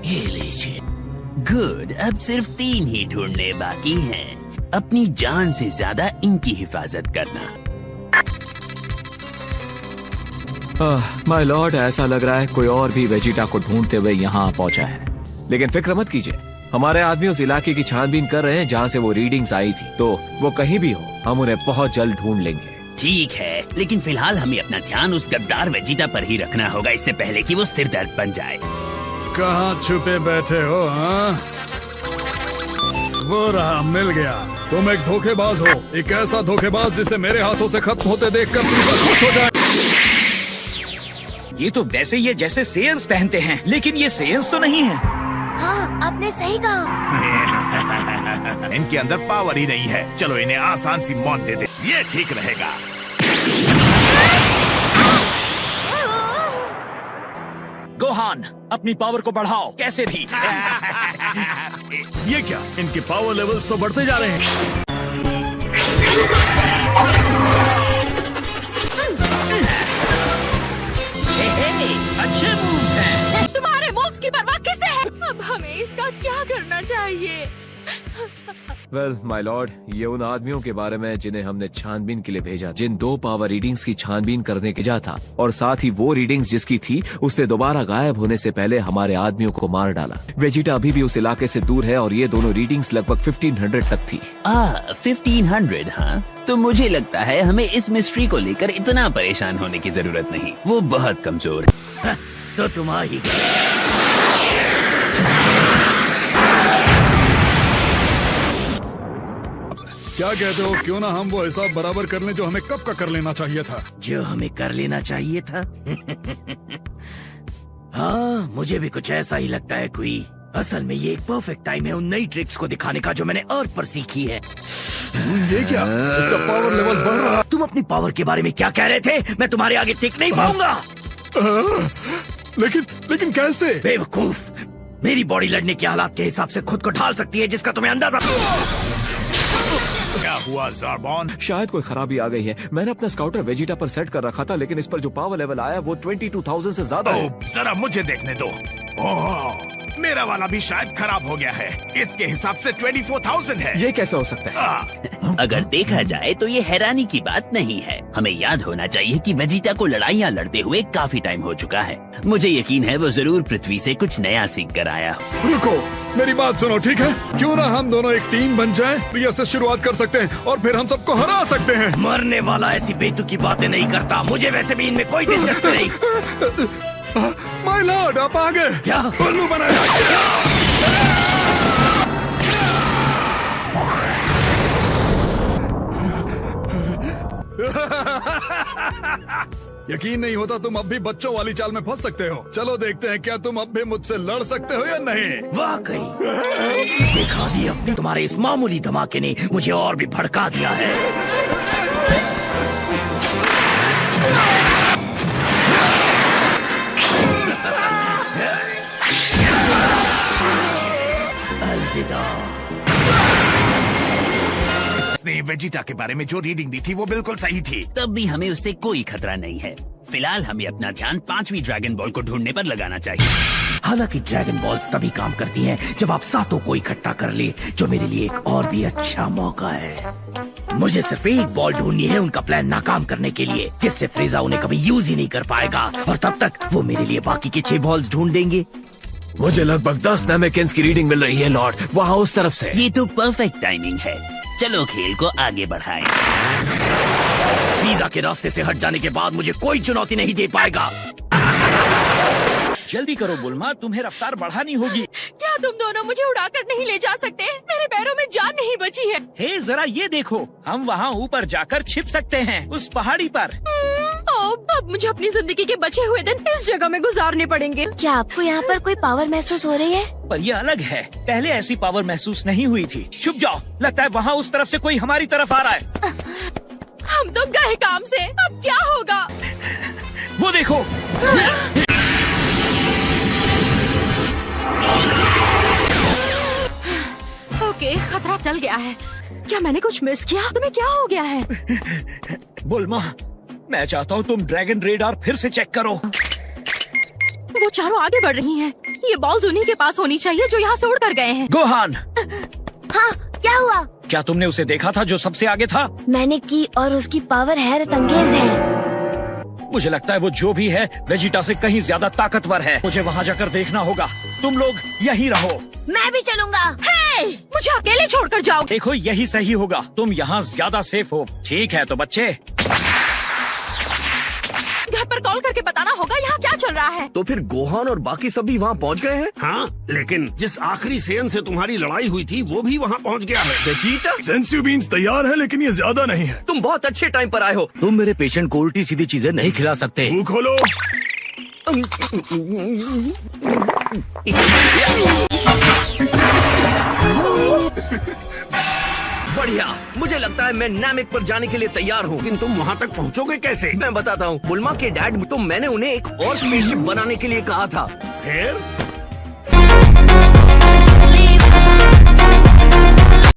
ये लीजिए। गुड, अब सिर्फ 3 ही ढूंढने बाकी हैं। अपनी जान से ज्यादा इनकी हिफाजत करना। माय लॉर्ड, ऐसा लग रहा है कोई और भी वेजिटा को ढूंढते हुए यहाँ पहुँचा है। लेकिन फिक्र मत कीजिए, हमारे आदमी उस इलाके की छानबीन कर रहे हैं जहाँ से वो रीडिंग्स आई थी, तो वो कहीं भी हो हम उन्हें बहुत जल्द ढूंढ लेंगे। ठीक है, लेकिन फिलहाल हमें अपना ध्यान उस गद्दार वेजिटा पर ही रखना होगा, इससे पहले कि वो सिरदर्द बन जाए। कहाँ छुपे बैठे हो? हाँ, वो रहा, मिल गया। तुम एक धोखेबाज हो, एक ऐसा धोखेबाज जिसे मेरे हाथों से खत्म होते देखकर तुम खुश हो जाए। ये तो वैसे ही है जैसे सेयर्स पहनते हैं, लेकिन ये सेयर्स तो नहीं है। हाँ, आपने सही कहा। इनके अंदर पावर ही नहीं है। चलो इन्हें आसान सी मौत दे दे, ये ठीक रहेगा। गोहान, अपनी पावर को बढ़ाओ कैसे भी। ये क्या, इनके पावर लेवल्स तो बढ़ते जा रहे हैं। अच्छे मूव्स हैं। तुम्हारे मूव्स की परवाह किसे है? अब हमें इसका क्या करना चाहिए? वेल माय लॉर्ड, ये उन आदमियों के बारे में जिन्हें हमने छानबीन के लिए भेजा, जिन 2 पावर रीडिंग्स की छानबीन करने के जा था, और साथ ही वो रीडिंग्स जिसकी थी उसने दोबारा गायब होने से पहले हमारे आदमियों को मार डाला। वेजिटा अभी भी उस इलाके से दूर है और ये दोनों रीडिंग्स लगभग 1500 तक थी। 1500? हाँ, तो मुझे लगता है हमें इस मिस्ट्री को लेकर इतना परेशान होने की जरूरत नहीं, वो बहुत कमजोर है। तो तुम्हारी क्या कहते हो, क्यों ना हम वो हिसाब बराबर कर लें जो हमें कब का कर लेना चाहिए था? जो हमें कर लेना चाहिए था। हाँ, मुझे भी कुछ ऐसा ही लगता है कोई। असल में ये एक परफेक्ट टाइम है उन नई ट्रिक्स को दिखाने का जो मैंने अर्थ पर सीखी है। ये क्या, इसका पावर लेवल बढ़ रहा। तुम अपनी पावर के बारे में क्या कह रहे थे? मैं तुम्हारे आगे टिक नहीं पाऊंगा। लेकिन कैसे? बेवकूफ, मेरी बॉडी लड़ने के हालात के हिसाब से खुद को ढाल सकती है, जिसका तुम्हें अंदाजा। क्या हुआ ज़ारबॉन? शायद कोई खराबी आ गई है। मैंने अपना स्काउटर वेजिटा पर सेट कर रखा था, लेकिन इस पर जो पावर लेवल आया वो 22,000 से ज्यादा है। जरा मुझे देखने दो। ओह, मेरा वाला भी शायद खराब हो गया है। इसके हिसाब से 24,000 है। ये कैसे हो सकता है? अगर देखा जाए तो ये हैरानी की बात नहीं है। हमें याद होना चाहिए कि वेजिटा को लड़ाइयाँ लड़ते हुए काफी टाइम हो चुका है। मुझे यकीन है वो जरूर पृथ्वी से कुछ नया सीख कर आया। रुको, मेरी बात सुनो, ठीक है? क्यों ना हम दोनों एक टीम बन जाएं, प्रिया से शुरुआत कर सकते हैं और फिर हम सबको हरा सकते हैं। मरने वाला ऐसी बेतुकी बातें नहीं करता। मुझे वैसे भी इनमें कोई दिलचस्पी नहीं। माय लॉर्ड, आप आ गए। क्या उल्लू बनाया? यकीन नहीं होता तुम अब भी बच्चों वाली चाल में फंस सकते हो। चलो देखते हैं क्या तुम अब भी मुझसे लड़ सकते हो या नहीं। वाकई दिखा दी अपनी। तुम्हारे इस मामूली धमाके ने मुझे और भी भड़का दिया है। अलविदा। उसने वेजिटा के बारे में जो रीडिंग दी थी वो बिल्कुल सही थी। तब भी हमें उससे कोई खतरा नहीं है। फिलहाल हमें अपना ध्यान 5वीं ड्रैगन बॉल को ढूंढने पर लगाना चाहिए। हालांकि ड्रैगन बॉल्स तभी काम करती हैं जब आप सातों को इकट्ठा कर ले, जो मेरे लिए एक और भी अच्छा मौका है। मुझे सिर्फ एक बॉल ढूंढनी है उनका प्लान नाकाम करने के लिए, जिससे फ्रीजा उन्हें कभी यूज ही नहीं कर पाएगा, और तब तक वो मेरे लिए बाकी के 6 बॉल्स ढूंढ देंगे। मुझे लगभग 10 नैमेकिन्स की रीडिंग मिल रही है लॉर्ड, वहाँ उस तरफ से। ये तो परफेक्ट टाइमिंग है। चलो खेल को आगे बढ़ाएं। फ्रीजा के रास्ते से हट जाने के बाद मुझे कोई चुनौती नहीं दे पाएगा। जल्दी करो बुल्मा, तुम्हें रफ्तार बढ़ानी होगी। क्या तुम दोनों मुझे उड़ाकर नहीं ले जा सकते? मेरे पैरों में जान नहीं बची है। हे जरा ये देखो, हम वहाँ ऊपर जाकर छिप सकते हैं, उस पहाड़ी पर। अब मुझे अपनी जिंदगी के बचे हुए दिन इस जगह में गुजारने पड़ेंगे। क्या आपको यहाँ पर कोई पावर महसूस हो रही है? पर ये अलग है, पहले ऐसी पावर महसूस नहीं हुई थी। छुप जाओ, लगता है वहाँ उस तरफ से कोई हमारी तरफ आ रहा है। हम तो गए काम से, अब क्या होगा? वो देखो। ओके, खतरा टल गया है। क्या मैंने कुछ मिस किया? तुम्हें क्या हो गया है? बुल्मा, मैं चाहता हूँ तुम ड्रैगन रेडार फिर से चेक करो। वो चारों आगे बढ़ रही हैं। ये बॉल्स उन्हीं के पास होनी चाहिए जो यहाँ से उड़ कर गए हैं। गोहान, हाँ, क्या हुआ? क्या तुमने उसे देखा था जो सबसे आगे था? मैंने की और उसकी पावर हैरत अंगेज है। मुझे लगता है वो जो भी है वेजिटा से कहीं ज्यादा ताकतवर है। मुझे वहाँ जाकर देखना होगा। तुम लोग यहीं रहो। मैं भी चलूंगा। हे! मुझे अकेले छोड़कर जाओ। देखो यही सही होगा। तुम यहाँ ज्यादा सेफ हो। ठीक है तो बच्चे, घर पर कॉल करके बताना होगा यहाँ क्या चल रहा है। तो फिर गोहान और बाकी सब भी वहाँ पहुँच गए हैं? हाँ, लेकिन जिस आखिरी सेन से तुम्हारी लड़ाई हुई थी वो भी वहाँ पहुँच गया है। वेजिटा, सेंसियो बीन्स तैयार है लेकिन ये ज्यादा नहीं है। तुम बहुत अच्छे टाइम पर आए हो। तुम मेरे पेशेंट को उल्टी सीधी चीजें नहीं खिला सकते। मुंह खोलो। बढ़िया, मुझे लगता है मैं नामिक पर जाने के लिए तैयार हूँ। लेकिन तुम वहाँ तक पहुँचोगे कैसे? मैं बताता हूँ। बुल्मा के डैड, तो मैंने उन्हें एक और स्पेसशिप बनाने के लिए कहा था। फिर